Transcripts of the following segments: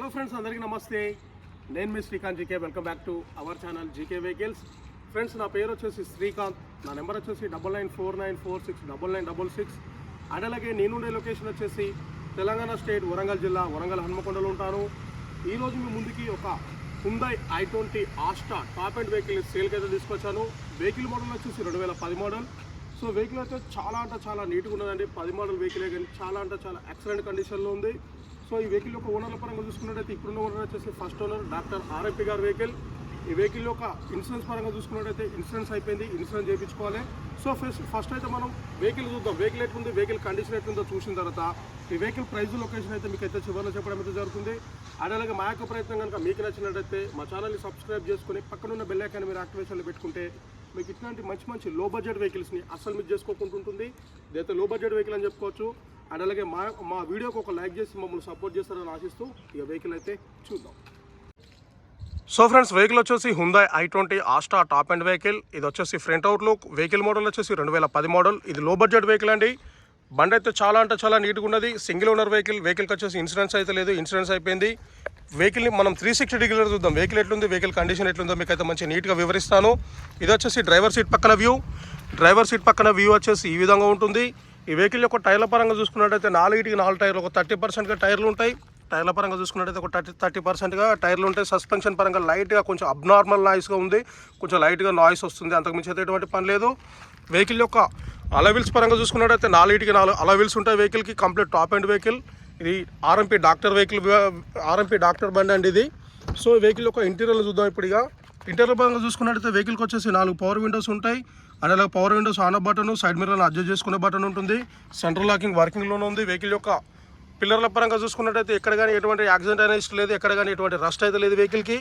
Hello friends, అందరికీ నమస్తే. నేను మీ Srikanth GK. Welcome back to our channel GK vehicles. Friends, నా పేరు వచ్చేసి శ్రీకాంత్. నా నెంబర్ వచ్చేసి 9949469966. అండ్ అలాగే నేనుండే లొకేషన్ వచ్చేసి తెలంగాణ స్టేట్ వరంగల్ జిల్లా వరంగల్ హన్మకొండలో ఉంటాను. ఈరోజు మీ ముందుకి ఒక Hyundai i20 Asta top and vehicle సేల్కి అయితే తీసుకొచ్చాను. వెహికల్ మోడల్ వచ్చేసి 2010 మోడల్. సో వెహికల్ అయితే చాలా నీట్గా ఉన్నదండి. 10 మోడల్ వెహికలే కానీ చాలా ఎక్సలెంట్ కండిషన్లో ఉంది. సో ఈ వెహికల్ యొక్క ఓనర్ల పరంగా చూసుకున్నట్టయితే ఇప్పుడున్న ఓనర్ వచ్చేసి ఫస్ట్ ఓనర్ డాక్టర్ ఆర్ఎంపీ గారి వెహికల్. ఈ వెహికల్ యొక్క ఇన్సూరెన్స్ పరంగా చూసుకున్నట్టయితే ఇన్సూరెన్స్ అయిపోయింది, ఇన్సూరెన్స్ చేయించుకోవాలి. సో ఫస్ట్ అయితే మనం వెహికల్ చూద్దాం. వెహికల్ ఎట్లుంది, వెహికల్ కండిషన్ ఎట్లుందో చూసిన తర్వాత ఈ వెహికల్ ప్రైస్ లొకేషన్ అయితే మీకు అయితే చివరిలో చెప్పడం అయితే జరుగుతుంది. అలాగే మా యొక్క ప్రయత్నం కనుక మీకు నచ్చినట్టయితే మా ఛానల్ని సబ్స్క్రైబ్ చేసుకుని పక్కనున్న బెల్ ఐకాన్ మీరు యాక్టివేషన్లో పెట్టుకుంటే మీకు ఇట్లాంటి మంచి లో బడ్జెట్ వెహికల్స్ని అస్సలు మిస్ చేసుకోకుంటుంటుంది. ఇదైతే లో బడ్జెట్ వెహికల్ అని చెప్పుకోవచ్చు. అండ్ అలాగే మా వీడియోకి ఒక లైక్ చేసి మమ్మల్ని సపోర్ట్ చేస్తారని ఆశిస్తూ ఇక వెహికల్ అయితే చూద్దాం. సో ఫ్రెండ్స్, వెహికల్ వచ్చేసి Hyundai i20 Asta top and vehicle. ఇది వచ్చేసి ఫ్రంట్ అవుట్లుక్. వెహికల్ మోడల్ వచ్చేసి 2010 మోడల్. ఇది లో బడ్జెట్ వెహికల్ అండి. బండి అయితే చాలా నీట్గా ఉన్నది. Single owner vehicle. వెహికల్కి వచ్చేసి ఇన్సూరెన్స్ అయితే లేదు, ఇన్సూరెన్స్ అయిపోయింది. వెహికల్ని మనం 360 డిగ్రీలో చూద్దాం. వెహికల్ ఎట్లుంది, వెహికల్ కండిషన్ ఎట్లుందో మీకు అయితే మంచి నీట్గా వివరిస్తాను. ఇది వచ్చేసి డ్రైవర్ సీట్ పక్కన వ్యూ. డ్రైవర్ సీట్ పక్కన వ్యూ వచ్చేసి ఈ విధంగా ఉంటుంది. ఈ వెహికల్ యొక్క టైర్ల పరంగా చూసుకున్నట్టయితే 4 టైర్లు, ఒక 30%గా టైర్లు ఉంటాయి. టైర్ల పరంగా చూసుకున్నట్టయితే ఒక 30%గా టైర్లు ఉంటాయి. సస్పెన్షన్ పరంగా లైట్గా కొంచెం అబ్నార్మల్ నాయిస్గా ఉంది, కొంచెం లైట్గా నాయిస్ వస్తుంది. అంతకుమించి అయితే ఎటువంటి పని లేదు. వెహికల్ యొక్క అలవిల్స్ పరంగా చూసుకున్నట్టయితే 4 అలవిల్స్ ఉంటాయి. వెహికల్కి కంప్లీట్ టాప్ అండ్ వెహికల్. ఇది RMP doctor vehicle, RMP doctor బండి అండి ఇది. సో వెహికల్ యొక్క ఇంటీరియర్లు చూద్దాం. ఇప్పుడు ఇక ఇంటీరియర్ పరంగా చూసుకున్నట్టయితే వెహికల్కి వచ్చేసి 4 పవర్ విండోస్ ఉంటాయి. అండ్ అలాగే power windows on off button, side మిర్రర్లను అడ్జస్ట్ చేసుకునే బటన్ ఉంటుంది. సెంట్రల్ లాకింగ్ వర్కింగ్లోనే ఉంది. వెహికల్ యొక్క పిల్లర్ల పరంగా చూసుకున్నట్టయితే ఎక్కడ కానీ ఎటువంటి యాక్సిడెంట్ అనేది లేదు, ఎక్కడ కానీ ఎటువంటి రస్ట్ అయితే లేదు వెహికల్కి.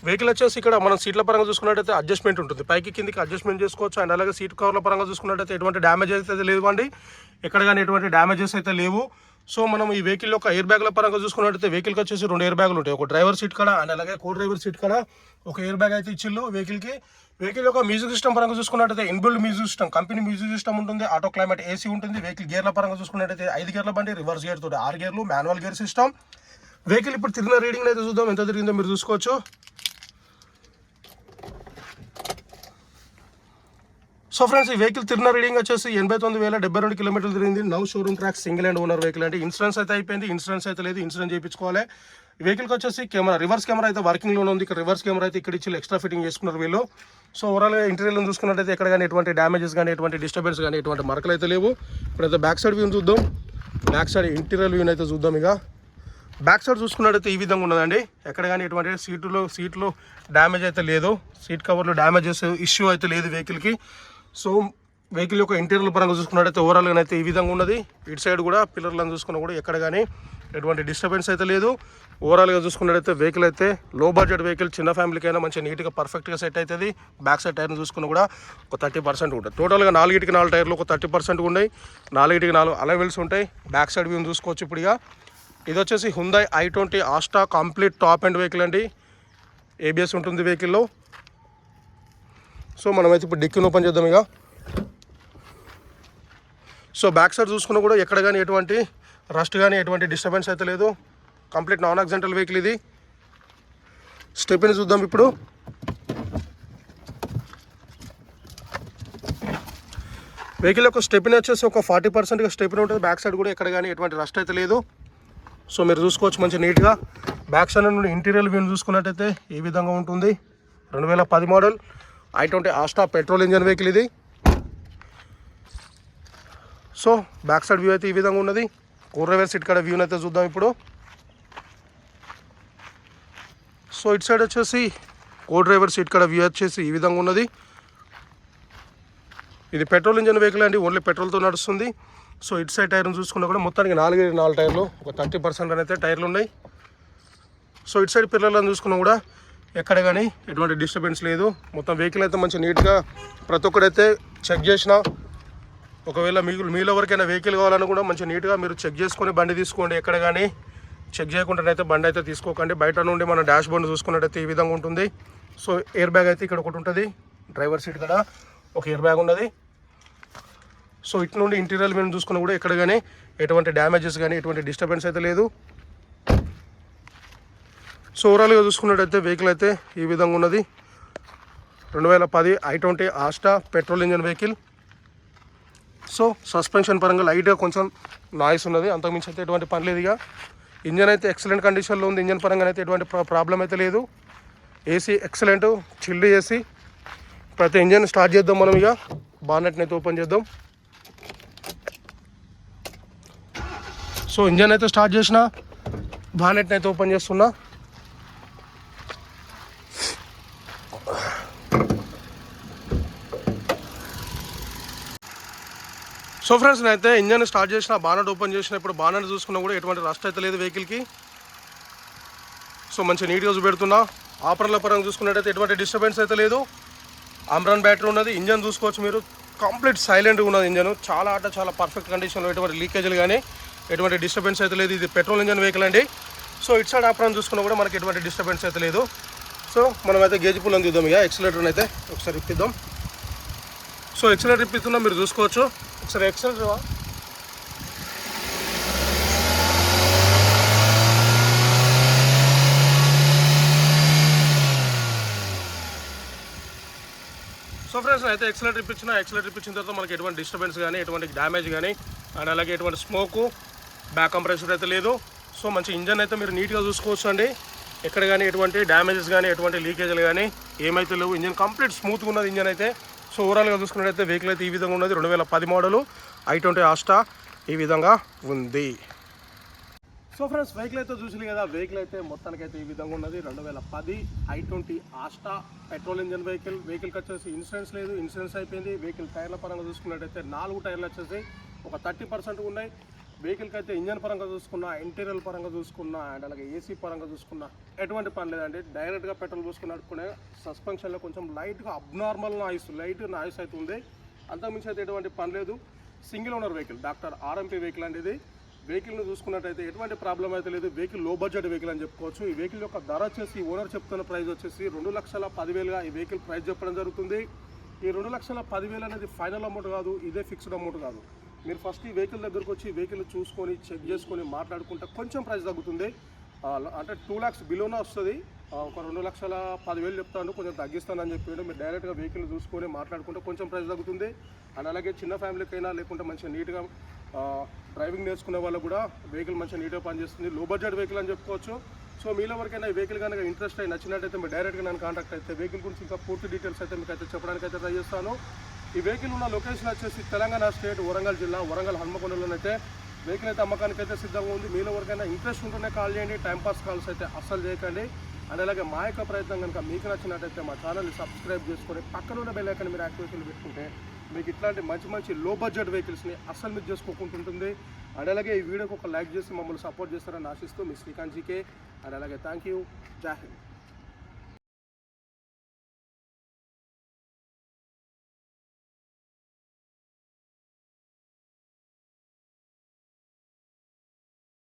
వెహికల్ వచ్చేసి ఇక్కడ మనం సీట్ల పరంగా చూసుకున్నట్టయితే అడ్జస్ట్మెంట్ ఉంటుంది, పైకి కిందికి అడ్జస్ట్మెంట్ చేసుకోవచ్చు. అండ్ అలాగే సీట్ కవర్ల పరంగా చూసుకున్నట్టయితే ఎటువంటి డ్యామేజెస్ అయితే లేవు అండి, ఎక్కడ కానీ ఎటువంటి డ్యామేజెస్ అయితే లేవు. సో మనం ఈ వెహికల్ యొక్క ఎయిర్ బ్యాగ్ల పరంగా చూసుకున్నట్టయితే వెహికల్కి వచ్చేసి 2 ఎయిర్ బ్యాగులు ఉంటాయి. ఒక డ్రైవర్ సీట్ కాడ అండ్ అలాగే కో డ్రైవర్ సీట్ కాడ ఒక ఎయిర్ బ్యాగ్ అయితే ఇచ్చిళ్ళు వెహికల్కి. వెహికల్ యొక్క మ్యూజిక్ సిస్టమ్ పరంగా చూసుకున్నట్టయితే inbuilt music system, company music system ఉంటుంది. ఆటో క్లైమేట్ ఏసీ ఉంటుంది. వెహికల్ గేర్ల పరంగా చూసుకున్నట్టయితే 5 గేర్ల బండి, రివర్స్ గేర్ తోటి 6 గేర్లు, మాన్యువల్ గేర్ సిస్టమ్. వెహికల్ ఇప్పుడు తిరిగిన రీడింగ్ అయితే చూద్దాం, ఎంత తిరిగిందో మీరు చూసుకోవచ్చు. సో ఫ్రెండ్స్, ఈ వెహికల్ తిరిగిన రీడింగ్ వచ్చేసి 89,072 కిలోమీటర్లు తిరిగింది. Now showroom track, single and owner vehicle అంటే ఇన్సూరెన్స్ అయితే అయిపోయింది, ఇన్సూరెన్స్ అయితే లేదు, ఇన్సూరెన్స్ చేయించుకోవాలి. ఈ వెహికల్కి వచ్చేసి కెమెరా, రివర్స్ కెమెరా అయితే వర్కింగ్లోనే ఉంది. ఇక్కడ రివర్స్ కెమెరా అయితే ఇక్కడ ఇచ్చి ఎక్స్ట్రా ఫిట్టింగ్ చేసుకున్నారు వీళ్ళు. సో ఓవరాల్గా ఇంటీరియర్లో చూసుకున్నట్టయితే ఎక్కడ కానీ ఎటువంటి డ్యామేజెస్ కానీ ఎటువంటి డిస్టర్బెన్స్ కానీ ఎటువంటి మరకలు అయితే లేవు. ఇప్పుడైతే బ్యాక్ సైడ్ వ్యూ చూద్దాం. బ్యాక్ సైడ్ ఇంటీరియర్ వ్యూ అయితే చూద్దాం. ఇక బ్యాక్ సైడ్ చూసుకున్నట్టయితే ఈ విధంగా ఉన్నదండి. ఎక్కడ కానీ ఎటువంటి సీట్లో డ్యామేజ్ అయితే లేదు, సీట్ కవర్లో డ్యామేజెస్ ఇష్యూ అయితే లేదు వెహికల్కి. సో వెహికల్ యొక్క ఇంటీరియర్ పరంగా చూసుకున్నట్టయితే ఓవరాల్గా అయితే ఈ విధంగా ఉన్నది. ఇటు సైడ్ కూడా పిల్లర్లను చూసుకున్నా కూడా ఎక్కడ కానీ ఎటువంటి డిస్టర్బెన్స్ అయితే లేదు. ఓవరాల్గా చూసుకున్నట్టయితే వెహికల్ అయితే లో బడ్జెట్ వెహికల్, చిన్న ఫ్యామిలీకి అయినా మంచిగా నీట్గా పర్ఫెక్ట్గా సెట్ అవుతుంది. బ్యాక్ సైడ్ టైర్ని చూసుకున్నా కూడా ఒక 30% ఉంటుంది. టోటల్గా 4 టైర్లు ఒక 30% ఉన్నాయి. 4 అలవెల్స్ ఉంటాయి. బ్యాక్ సైడ్ వ్యూ చూసుకోవచ్చు. ఇప్పుడు ఇక ఇది వచ్చేసి Hyundai i20 Asta complete top and vehicle అండి. ఏబిఎస్ ఉంటుంది వెహికల్లో. సో మనమైతే ఇప్పుడు డిక్కీని ఓపెన్ చేద్దాం. ఇక సో బ్యాక్ సైడ్ చూసుకున్నా కూడా ఎక్కడ కానీ ఎటువంటి రస్ట్ కానీ ఎటువంటి డిస్టర్బెన్స్ అయితే లేదు. కంప్లీట్ నాన్ యాక్సిడెంటల్ వెహికల్ ఇది. స్టెప్ని చూద్దాం ఇప్పుడు. వెహికల్ యొక్క స్టెప్ని వచ్చేసి ఒక 40%గా స్టెప్ని ఉంటుంది. బ్యాక్ సైడ్ కూడా ఎక్కడ కానీ ఎటువంటి రస్ట్ అయితే లేదు. సో మీరు చూసుకోవచ్చు మంచి నీట్గా. బ్యాక్ సైడ్ నుండి ఇంటీరియర్ వ్యూ చూసుకున్నట్టయితే ఈ విధంగా ఉంటుంది. 2010 model i20 Asta petrol engine vehicle ఇది. సో బ్యాక్ సైడ్ వ్యూ అయితే ఈ విధంగా ఉన్నది. కో డ్రైవర్ సీట్ కాడ వ్యూని అయితే చూద్దాం ఇప్పుడు. సో ఇటు సైడ్ వచ్చేసి కో డ్రైవర్ సీట్ కాడ వ్యూ వచ్చేసి ఈ విధంగా ఉన్నది. ఇది పెట్రోల్ ఇంజన్ వెహికల్ అండి, ఓన్లీ పెట్రోల్తో నడుస్తుంది. సో ఇటు సైడ్ టైర్ను చూసుకున్నా కూడా మొత్తానికి 4 టైర్లు, ఒక 30% అయితే టైర్లు ఉన్నాయి. సో ఇటు సైడ్ పిల్లలను చూసుకున్నా కూడా ఎక్కడ కానీ ఎటువంటి డిస్టర్బెన్స్ లేదు. మొత్తం వెహికల్ అయితే మంచి నీట్గా ప్రతి ఒక్కడైతే చెక్ చేసిన. ఒకవేళ మీలో ఎవరికైనా వెహికల్ కావాలని కూడా మంచి నీట్గా మీరు చెక్ చేసుకొని బండి తీసుకోండి. ఎక్కడ కానీ చెక్ చేయకుండానైతే బండి అయితే తీసుకోకండి. బయట నుండి మన డాష్ బోర్డ్ చూసుకున్నట్టయితే ఈ విధంగా ఉంటుంది. సో ఎయిర్ బ్యాగ్ అయితే ఇక్కడ ఒకటి ఉంటుంది. డ్రైవర్ సీట్ కదా ఒక ఎయిర్ బ్యాగ్ ఉన్నది. సో ఇటు నుండి ఇంటీరియర్ మేము చూసుకున్నా కూడా ఎక్కడ కానీ ఎటువంటి డ్యామేజెస్ కానీ ఎటువంటి డిస్టర్బెన్స్ అయితే లేదు. సో ఓవరాల్గా చూసుకున్నట్టయితే వెహికల్ అయితే ఈ విధంగా ఉన్నది. 2010 i20 Asta petrol engine vehicle. So suspension పరంగా లైట్గా కొంచెం నాయిస్ ఉన్నది, అంతకుమించి అయితే ఎటువంటి పని లేదు. ఇక ఇంజన్ అయితే ఎక్సలెంట్ కండిషన్లో ఉంది. ఇంజన్ పరంగా అయితే ఎటువంటి ప్రాబ్లం అయితే లేదు. AC excellent chilled AC. ప్రతి ఇంజన్ స్టార్ట్ చేద్దాం మనం. ఇక బానెట్ని అయితే ఓపెన్ చేద్దాం. సో ఇంజన్ అయితే స్టార్ట్ చేసిన, బానెట్ని అయితే ఓపెన్ చేస్తున్నా. సో ఫ్రెండ్స్ నేనైతే ఇంజన్ స్టార్ట్ చేసిన, బానెట్ ఓపెన్ చేసిన. ఇప్పుడు బానెట్ చూసుకున్నా కూడా ఎటువంటి రస్ట్ అయితే లేదు వెహికల్కి. సో మంచి నీట్గా చూపెడుతున్నా. ఆపరన్ల పరంగా చూసుకున్నట్టయితే ఎటువంటి డిస్టర్బెన్స్ అయితే లేదు. ఆమ్రాన్ బ్యాటరీ ఉన్నది. ఇంజన్ చూసుకోవచ్చు మీరు, కంప్లీట్ సైలెంట్గా ఉన్నది ఇంజన్. చాలా పర్ఫెక్ట్ కండిషన్లో, ఎటువంటి లీకేజీలు కానీ ఎటువంటి డిస్టర్బెన్స్ అయితే లేదు. ఇది పెట్రోల్ ఇంజన్ వెహికల్ అండి. సో ఇటు సైడ్ ఆపరన్ చూసుకున్నా కూడా మనకి ఎటువంటి డిస్టర్బెన్స్ అయితే లేదు. సో మనమైతే గేజ్ పుల్లని చూద్దాం. ఇక ఎక్సలేటర్ని అయితే ఒకసారి ఇప్పిద్దాం. సో ఎక్సలేటర్ ఇప్పిస్తున్నాం, మీరు చూసుకోవచ్చు. ఒకసారి ఎక్సలేటర్ సో ఫ్రెండ్స్ అయితే ఎక్సలేటర్ ఇప్పించిన తర్వాత మనకి ఎటువంటి డిస్టర్బెన్స్ కానీ ఎటువంటి డ్యామేజ్ కానీ అండ్ అలాగే ఎటువంటి స్మోకు బ్యాక్ కంప్రెసర్ అయితే లేదు. సో మంచి ఇంజన్ అయితే మీరు నీట్గా చూసుకోవచ్చు అండి. ఎక్కడ కానీ ఎటువంటి డ్యామేజెస్ కానీ ఎటువంటి లీకేజీలు కానీ ఏమైతే లేవు. ఇంజన్ కంప్లీట్ స్మూత్గా ఉన్నది ఇంజన్ అయితే. సో ఓవరాల్గా చూసుకున్నట్టయితే వెహికల్ అయితే ఈ విధంగా ఉన్నది. 2010 మోడలు i20 ఆస్టా ఈ విధంగా ఉంది. సో ఫ్రెండ్స్ వెహికల్ అయితే చూసింది కదా. వెహికల్ అయితే మొత్తానికైతే ఈ విధంగా ఉన్నది. 2010 i20 Asta petrol engine vehicle. వెహికల్కి వచ్చేసి ఇన్సూరెన్స్ లేదు, ఇన్సూరెన్స్ అయిపోయింది. వెహికల్ టైర్ల పరంగా చూసుకున్నట్టయితే 4 టైర్లు వచ్చేసి ఒక 30% ఉన్నాయి. వెహికల్కి అయితే ఇంజన్ పరంగా చూసుకున్నా, ఇంటీరియర్ పరంగా చూసుకున్నా అండ్ అలాగే ఏసీ పరంగా చూసుకున్నా ఎటువంటి పని లేదండి. డైరెక్ట్గా పెట్రోల్ పోసుకుని నడుపుకునే సస్పెన్షన్లో కొంచెం లైట్గా అబ్నార్మల్ నాయిస్ అయితే ఉంది. అంతకుమించి అయితే ఎటువంటి పని లేదు. Single owner vehicle, doctor RMP vehicle అండి ఇది. వెహికల్ని చూసుకున్నట్టయితే ఎటువంటి ప్రాబ్లం అయితే లేదు. వెహికల్ లో బడ్జెట్ వెహికల్ అని చెప్పుకోవచ్చు. ఈ వెహికల్ యొక్క ధర వచ్చేసి ఓనర్ చెప్తున్న ప్రైస్ వచ్చేసి 2,10,000గా ఈ వెహికల్ ప్రైస్ చెప్పడం జరుగుతుంది. ఈ 2,10,000 అనేది ఫైనల్ అమౌంట్ కాదు, ఇదే ఫిక్స్డ్ అమౌంట్ కాదు. మీరు ఫస్ట్ ఈ వెహికల్ దగ్గరకు వచ్చి వెహికల్ చూసుకొని చెక్ చేసుకొని మాట్లాడుకుంటే కొంచెం ప్రైస్ తగ్గుతుంది. అంటే 2 lakhs బిలోనే వస్తుంది. ఒక 2,10,000 చెప్తాను, కొంచెం తగ్గిస్తానని చెప్పి మీరు డైరెక్ట్గా వెహికల్ చూసుకొని మాట్లాడుకుంటే కొంచెం ప్రైస్ తగ్గుతుంది. అండ్ అలాగే చిన్న ఫ్యామిలీకైనా లేకుంటే మంచిగా నీట్గా డ్రైవింగ్ నేర్చుకునే వాళ్ళకు కూడా వెహికల్ మంచిగా నీట్గా పనిచేస్తుంది. లో బడ్జెట్ వెహికల్ అని చెప్పుకోవచ్చు. సో మీలో వరకైనా ఈ వెహికల్ కనుక ఇంట్రెస్ట్ అయి నచ్చినట్టయితే మీరు డైరెక్ట్గా నన్ను కాంటాక్ట్ అయితే వెహికల్ గురించి ఇంకా పూర్తి డీటెయిల్స్ అయితే మీకు అయితే చెప్పడానికి అయితే ట్రై చేస్తాను. ఈ వెహికల్ ఉన్న లొకేషన్ వచ్చేసి తెలంగాణ స్టేట్ వరంగల్ జిల్లా వరంగల్ హన్మకొండలోనైతే వెహికల్ అయితే అమ్మకానికి అయితే సిద్ధంగా ఉంది. మీలో వరకైనా ఇంట్రెస్ట్ ఉంటేనే కాల్ చేయండి, టైంపాస్ కాల్స్ అయితే అస్సలు చేయకండి. అండ్ అలాగే మా యొక్క ప్రయత్నం కనుక మీకు నచ్చినట్టయితే మా ఛానల్ని సబ్స్క్రైబ్ చేసుకొని పక్కనున్న బెల్ ఐకాన్ మీరు యాక్టివేషన్ పెట్టుకుంటే మీకు ఇట్లాంటి మంచి లో బడ్జెట్ వెహికల్స్ని అస్సలు మిస్ చేసుకోకుంటుంటుంది. అండ్ అలాగే ఈ వీడియోకి ఒక లైక్ చేసి మమ్మల్ని సపోర్ట్ చేస్తారని ఆశిస్తూ మీ శ్రీకాంత్ జీకే. అండ్ అలాగే థ్యాంక్ యూ. జై హింద్.